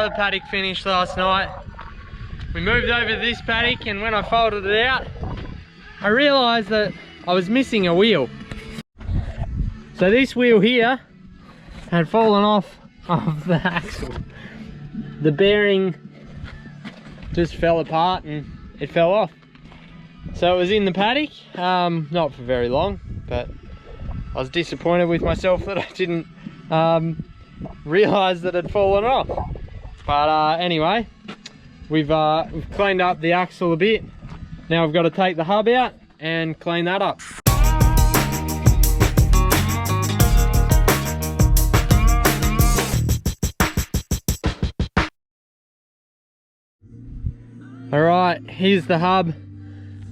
other paddock finished last night. We moved over to this paddock, and when I folded it out, I realised that I was missing a wheel. So this wheel here had fallen off of the axle. The bearing just fell apart and it fell off. So it was in the paddock, not for very long, but I was disappointed with myself that I didn't realise that it had fallen off. But anyway, we've cleaned up the axle a bit. Now we've got to take the hub out and clean that up. Alright, here's the hub.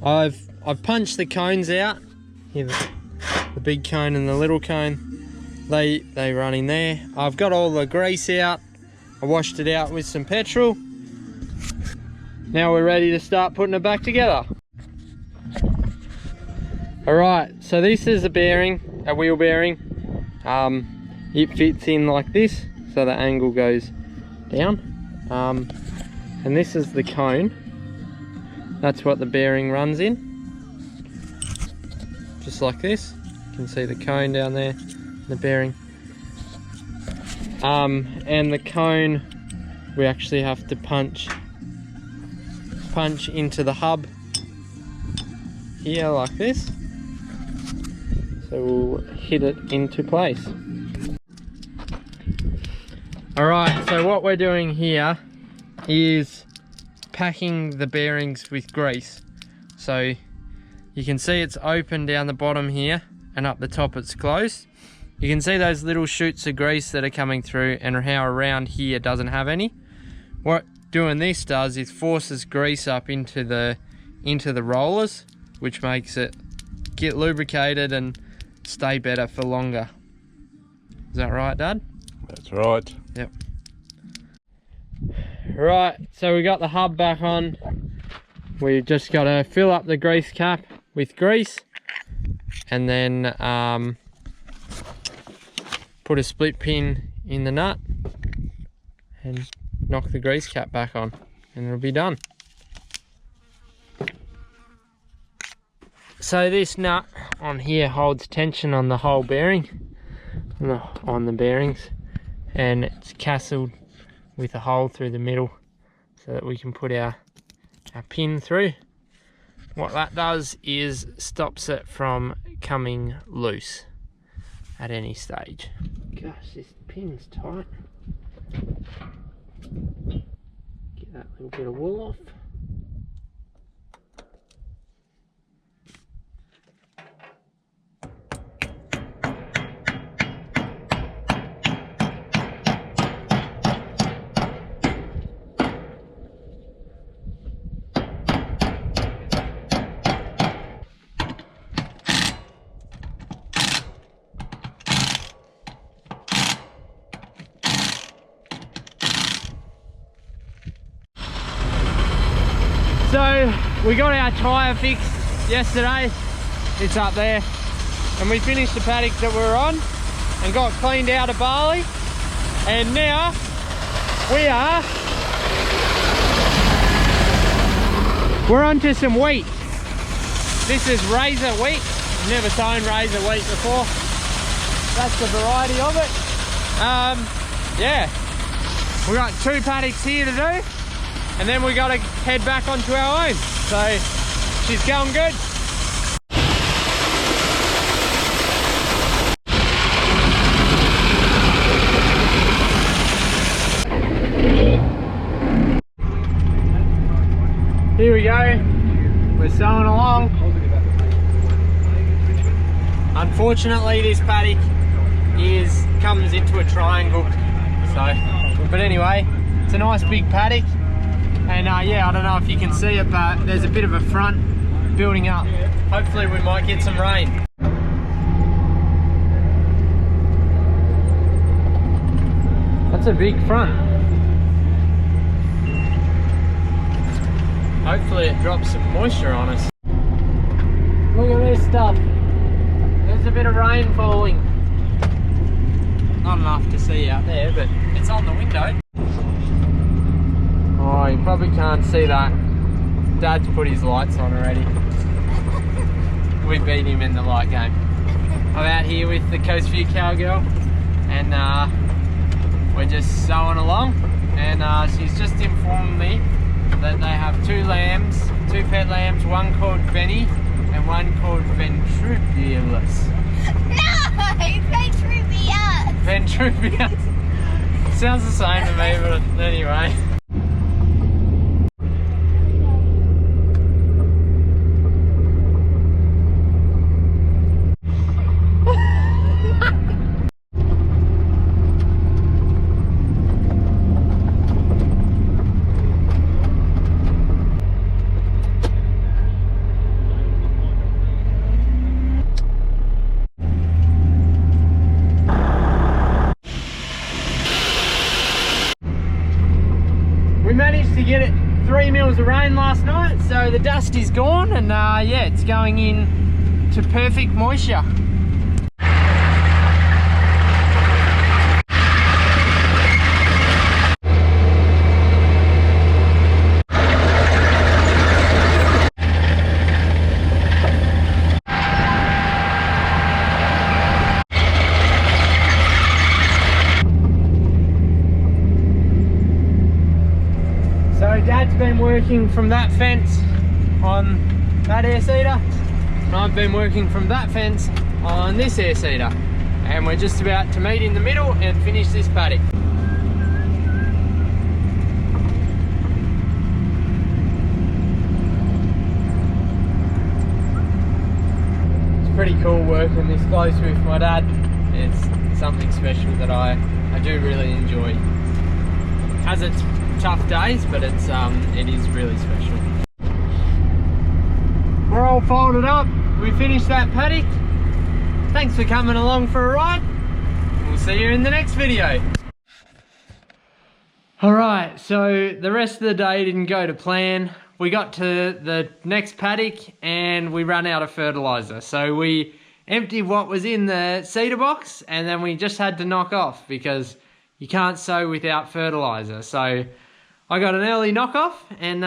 I've punched the cones out. Here, the big cone and the little cone. They run in there. I've got all the grease out. I washed it out with some petrol. Now we're ready to start putting it back together. Alright, so this is a bearing, a wheel bearing. It fits in like this, so the angle goes down. And this is the cone. That's what the bearing runs in. Just like this. You can see the cone down there, the bearing. And the cone, we actually have to punch into the hub here like this. So we'll hit it into place. Alright, so what we're doing here is packing the bearings with grease. So you can see it's open down the bottom here, and up the top it's closed. You can see those little shoots of grease that are coming through, and how around here doesn't have any. What doing this does is forces grease up into the rollers, which makes it get lubricated and stay better for longer. Is that right, Dad? That's right. Yep. Right, so we got the hub back on. We've just got to fill up the grease cap with grease, and then put a split pin in the nut and knock the grease cap back on, and it'll be done. So this nut on here holds tension on the whole bearing, on the bearings, and it's castled with a hole through the middle so that we can put our pin through. What that does is stops it from coming loose at any stage. Gosh, this pin's tight. Get that little bit of wool off. So we got our tyre fixed yesterday, it's up there, and we finished the paddock that we were on and got cleaned out of barley, and now we're onto some wheat. This is razor wheat. I've never sown razor wheat before. That's the variety of it. Yeah, we got 2 paddocks here to do, and then we got to head back onto our own. So she's going good. Here we go. We're sowing along. Unfortunately, this paddock comes into a triangle. So, but anyway, it's a nice big paddock. And yeah, I don't know if you can see it, but there's a bit of a front building up. Hopefully we might get some rain. That's a big front. Hopefully it drops some moisture on us. Look at this stuff. There's a bit of rain falling. Not enough to see out there, but it's on the window. Oh, you probably can't see that. Dad's put his lights on already. We beat him in the light game. I'm out here with the Coast View cowgirl, and we're just sowing along, and she's just informed me that they have two pet lambs, one called Benny and one called Ventrupulus. No, it's Ventrupulus. Ventrupulus. Sounds the same to me, but anyway. We managed to get it 3 mils of rain last night, so the dust is gone, and yeah, it's going in to perfect moisture. So Dad's been working from that fence on that air seeder, and I've been working from that fence on this air seeder, and we're just about to meet in the middle and finish this paddock. It's pretty cool working this close with my dad. It's something special that I do really enjoy. Has its tough days, but it is really special. We're all folded up. We finished that paddock. Thanks for coming along for a ride. We'll see you in the next video. Alright, so the rest of the day didn't go to plan. We got to the next paddock and we ran out of fertilizer. So we emptied what was in the seeder box, and then we just had to knock off because you can't sow without fertilizer. So I got an early knockoff, and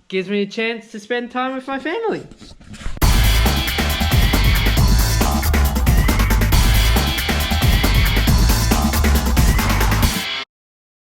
gives me a chance to spend time with my family.